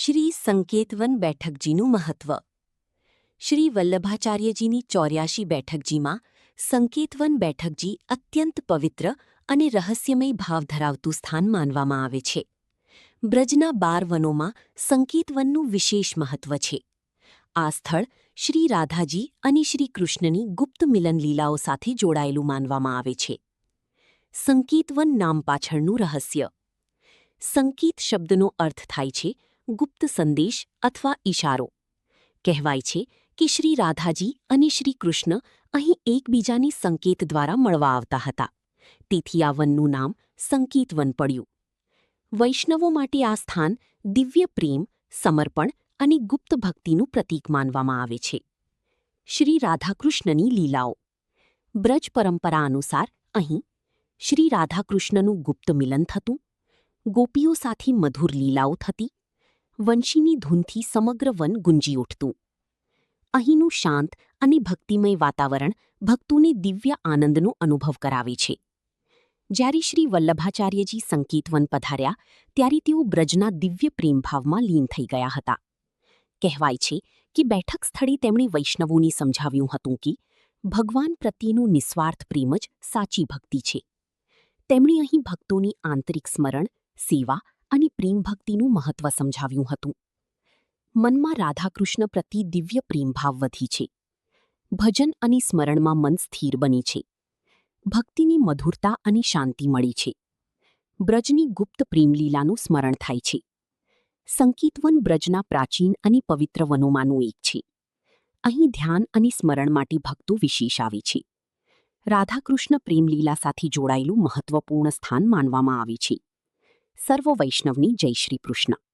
શ્રી સંકેતવન બેઠકજીનું મહત્વ. શ્રી વલ્લભાચાર્યજીની 84 બેઠકજીમાં સંકેતવન બેઠકજી અત્યંત પવિત્ર અને રહસ્યમય ભાવ ધરાવતું સ્થાન માનવામાં આવે છે. બ્રજના 12 વનોમાં સંકેતવનનું વિશેષ મહત્વ છે. આ સ્થળ શ્રી રાધાજી અને શ્રી કૃષ્ણની ગુપ્ત મિલન લીલાઓ સાથે જોડાયેલું માનવામાં આવે છે. સંકેતવન નામ પાછળનું રહસ્ય. સંકેત શબ્દનો અર્થ થાય છે ગુપ્ત સંદેશ અથવા ઇશારો. કહેવાય છે કે શ્રી રાધાજી અને શ્રી કૃષ્ણ અહીં એકબીજાની સંકેત દ્વારા મળવા આવતા હતા. તેથી આ વનનું નામ સંકેતવન પડ્યું. વૈષ્ણવો માટે આ સ્થાન દિવ્ય પ્રેમ, સમર્પણ અને ગુપ્ત ભક્તિનું પ્રતીક માનવામાં આવે છે. શ્રી રાધાકૃષ્ણની લીલાઓ. બ્રજ પરંપરા અનુસાર અહીં શ્રી રાધાકૃષ્ણનું ગુપ્ત મિલન થતું, ગોપીઓ સાથે મધુર લીલાઓ થતી, વંશીની ધૂનથી સમગ્ર વન ગુંજી ઉઠતું. અહીંનું શાંત અને ભક્તિમય વાતાવરણ ભક્તોને દિવ્ય આનંદનો અનુભવ કરાવે છે. જ્યારે શ્રી વલ્લભાચાર્યજી સંકેતવન પધાર્યા ત્યારે તેઓ બ્રજના દિવ્ય પ્રેમભાવમાં લીન થઈ ગયા હતા. કહેવાય છે કે બેઠક સ્થળે તેમણે વૈષ્ણવોને સમજાવ્યું હતું કે ભગવાન પ્રત્યેનું નિસ્વાર્થ પ્રેમ જ સાચી ભક્તિ છે. તેમણે અહીં ભક્તોની આંતરિક સ્મરણ, સેવા અને પ્રેમ ભક્તિનું મહત્વ સમજાવ્યું હતું. મનમાં રાધાકૃષ્ણ પ્રત્યે દિવ્ય પ્રેમભાવ વધી છે. ભજન અને સ્મરણમાં મન સ્થિર બને છે. ભક્તિની મધુરતા અને શાંતિ મળી છે. બ્રજની ગુપ્ત પ્રેમલીલાનું સ્મરણ થાય છે. સંકેતવન બ્રજના પ્રાચીન અને પવિત્ર વનોમાંનું એક છે. અહીં ધ્યાન અને સ્મરણ માટે ભક્તો વિશેષ આવે છે. રાધાકૃષ્ણ પ્રેમલીલા સાથે જોડાયેલું મહત્વપૂર્ણ સ્થાન માનવામાં આવે છે. સર્વ વૈષ્ણવની જય શ્રી કૃષ્ણ.